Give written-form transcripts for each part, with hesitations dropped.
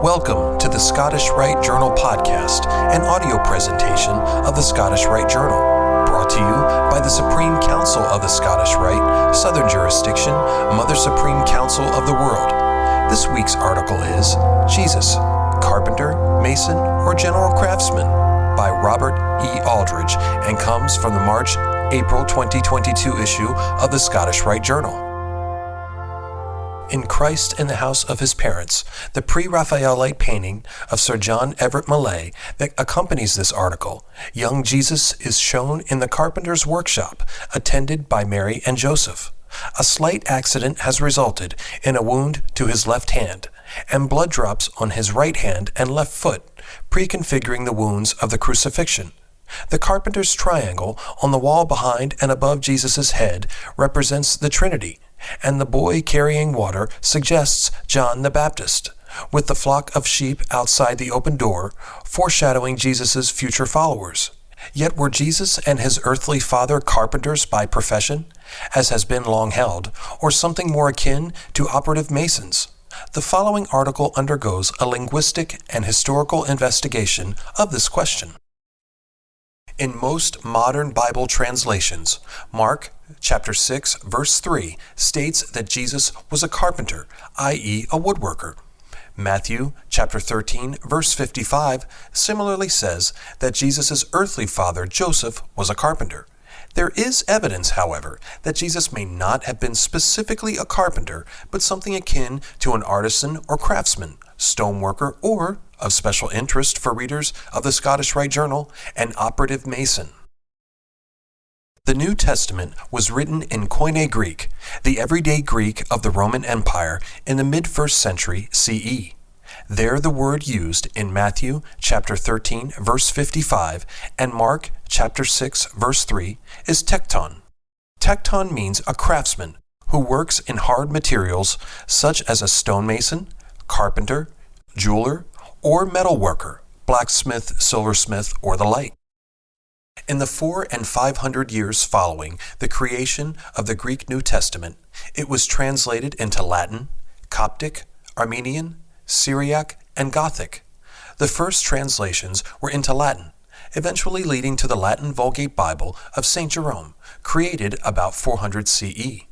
Welcome to the Scottish Rite Journal podcast, an audio presentation of the Scottish Rite Journal, brought to you by the Supreme Council of the Scottish Rite, Southern Jurisdiction, Mother Supreme Council of the World. This week's article is Jesus, Carpenter, Mason, or General Craftsman by Robert E. Aldridge and comes from the March-April 2022 issue of the Scottish Rite Journal. In Christ in the House of His Parents, the pre-Raphaelite painting of Sir John Everett Millais that accompanies this article, young Jesus is shown in the carpenter's workshop, attended by Mary and Joseph. A slight accident has resulted in a wound to his left hand, and blood drops on his right hand and left foot, preconfiguring the wounds of the crucifixion. The carpenter's triangle on the wall behind and above Jesus' head represents the Trinity, and the boy carrying water suggests John the Baptist, with the flock of sheep outside the open door, foreshadowing Jesus' future followers. Yet were Jesus and his earthly father carpenters by profession, as has been long held, or something more akin to operative masons? The following article undergoes a linguistic and historical investigation of this question. In most modern Bible translations, Mark chapter 6, verse 3 states that Jesus was a carpenter, i.e. a woodworker. Matthew chapter 13, verse 55 similarly says that Jesus' earthly father, Joseph, was a carpenter. There is evidence, however, that Jesus may not have been specifically a carpenter, but something akin to an artisan or craftsman, stoneworker, or, of special interest for readers of the Scottish Rite Journal, an operative mason. The New Testament was written in Koine Greek, the everyday Greek of the Roman Empire in the mid-1st century CE. There the word used in Matthew chapter 13 verse 55 and Mark chapter 6 verse 3 is tekton. Tekton means a craftsman who works in hard materials such as a stonemason, carpenter, jeweler, or metalworker, blacksmith, silversmith, or the like. In the 400 and 500 years following the creation of the Greek New Testament, it was translated into Latin, Coptic, Armenian, Syriac, and Gothic. The first translations were into Latin, eventually leading to the Latin Vulgate Bible of St. Jerome, created about 400 CE.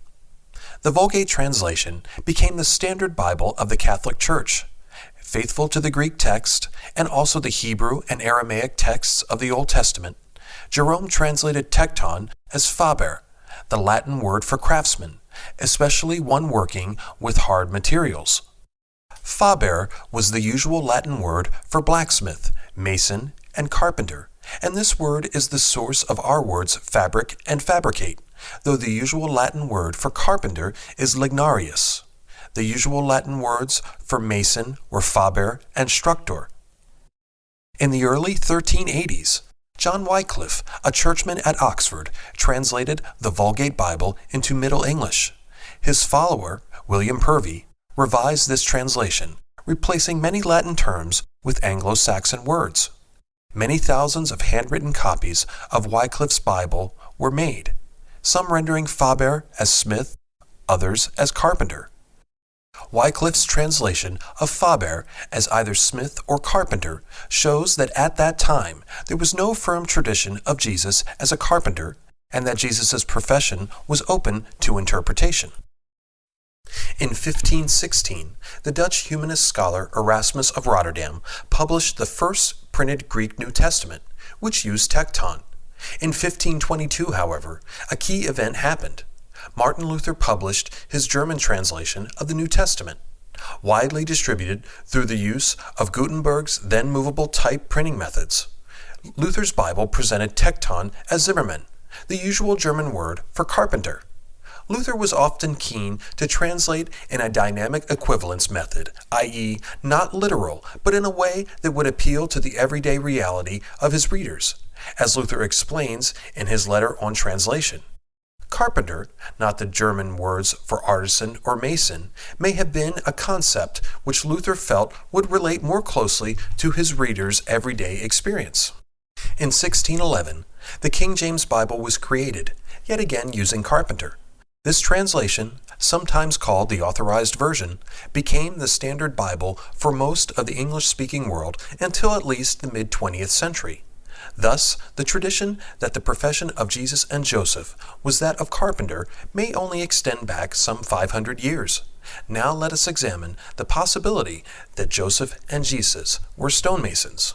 The Vulgate translation became the standard Bible of the Catholic Church, faithful to the Greek text and also the Hebrew and Aramaic texts of the Old Testament. Jerome translated tekton as faber, the Latin word for craftsman, especially one working with hard materials. Faber was the usual Latin word for blacksmith, mason, and carpenter, and this word is the source of our words fabric and fabricate, though the usual Latin word for carpenter is lignarius. The usual Latin words for mason were faber and structor. In the early 1380s, John Wycliffe, a churchman at Oxford, translated the Vulgate Bible into Middle English. His follower, William Purvey, revised this translation, replacing many Latin terms with Anglo-Saxon words. Many thousands of handwritten copies of Wycliffe's Bible were made, some rendering faber as smith, others as carpenter. Wycliffe's translation of faber as either smith or carpenter shows that at that time there was no firm tradition of Jesus as a carpenter and that Jesus' profession was open to interpretation. In 1516, the Dutch humanist scholar Erasmus of Rotterdam published the first printed Greek New Testament, which used tekton. In 1522, however, a key event happened. Martin Luther published his German translation of the New Testament, widely distributed through the use of Gutenberg's then movable type printing methods. Luther's Bible presented tekton as Zimmermann, the usual German word for carpenter. Luther was often keen to translate in a dynamic equivalence method, i.e., not literal, but in a way that would appeal to the everyday reality of his readers, as Luther explains in his letter on translation. Carpenter, not the German words for artisan or mason, may have been a concept which Luther felt would relate more closely to his readers' everyday experience. In 1611, the King James Bible was created, yet again using carpenter. This translation, sometimes called the Authorized Version, became the standard Bible for most of the English-speaking world until at least the mid-20th century. Thus, the tradition that the profession of Jesus and Joseph was that of Carpenter may only extend back some 500 years. Now let us examine the possibility that Joseph and Jesus were stonemasons.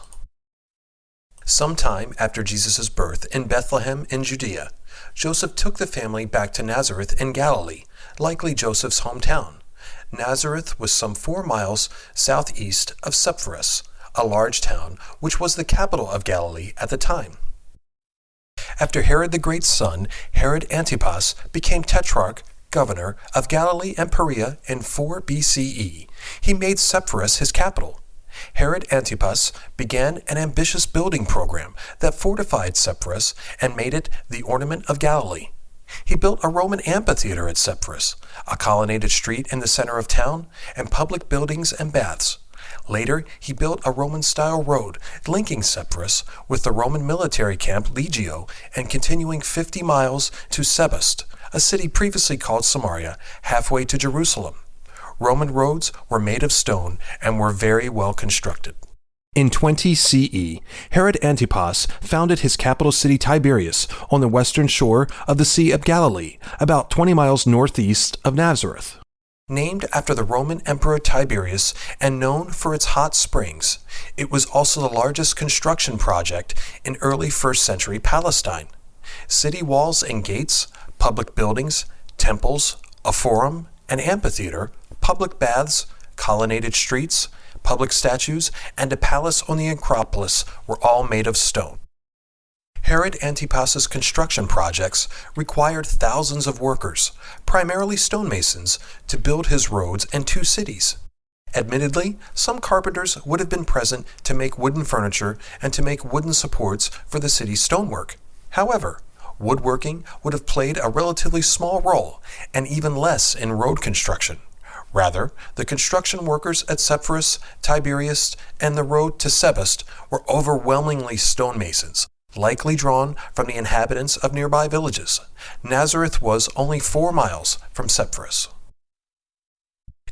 Sometime after Jesus' birth in Bethlehem in Judea, Joseph took the family back to Nazareth in Galilee, likely Joseph's hometown. Nazareth was some 4 miles southeast of Sepphoris, a large town which was the capital of Galilee at the time. After Herod the Great's son, Herod Antipas, became tetrarch, governor of Galilee and Perea in 4 BCE, he made Sepphoris his capital. Herod Antipas began an ambitious building program that fortified Sepphoris and made it the ornament of Galilee. He built a Roman amphitheater at Sepphoris, a colonnaded street in the center of town, and public buildings and baths. Later, he built a Roman-style road linking Sepphoris with the Roman military camp Legio and continuing 50 miles to Sebast, a city previously called Samaria, halfway to Jerusalem. Roman roads were made of stone and were very well constructed. In 20 CE, Herod Antipas founded his capital city Tiberias on the western shore of the Sea of Galilee, about 20 miles northeast of Nazareth. Named after the Roman Emperor Tiberius and known for its hot springs, it was also the largest construction project in early 1st century Palestine. City walls and gates, public buildings, temples, a forum, an amphitheater, public baths, colonnaded streets, public statues, and a palace on the Acropolis were all made of stone. Herod Antipas's construction projects required thousands of workers, primarily stonemasons, to build his roads and 2 cities. Admittedly, some carpenters would have been present to make wooden furniture and to make wooden supports for the city's stonework. However, woodworking would have played a relatively small role, and even less in road construction. Rather, the construction workers at Sepphoris, Tiberias, and the road to Sebast were overwhelmingly stonemasons, likely drawn from the inhabitants of nearby villages. Nazareth was only 4 miles from Sepphoris.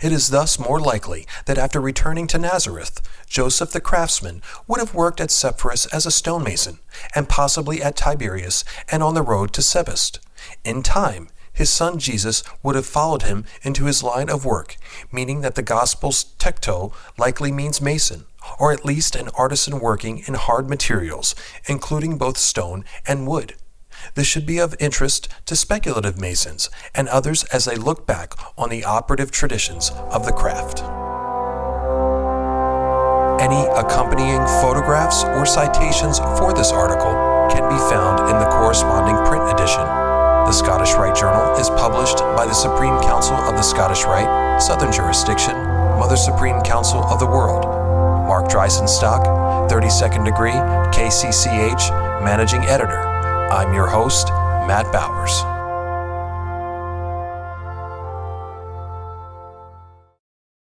It is thus more likely that after returning to Nazareth, Joseph the craftsman would have worked at Sepphoris as a stonemason, and possibly at Tiberias and on the road to Sebast. In time, his son Jesus would have followed him into his line of work, meaning that the Gospel's tekto likely means mason, or at least an artisan working in hard materials, including both stone and wood. This should be of interest to speculative masons and others as they look back on the operative traditions of the craft. Any accompanying photographs or citations for this article can be found in the corresponding print edition. The Scottish Rite Journal is published by the Supreme Council of the Scottish Rite, Southern Jurisdiction, Mother Supreme Council of the World. Mark Dreisenstock, 32nd degree, KCCH, Managing Editor. I'm your host, Matt Bowers.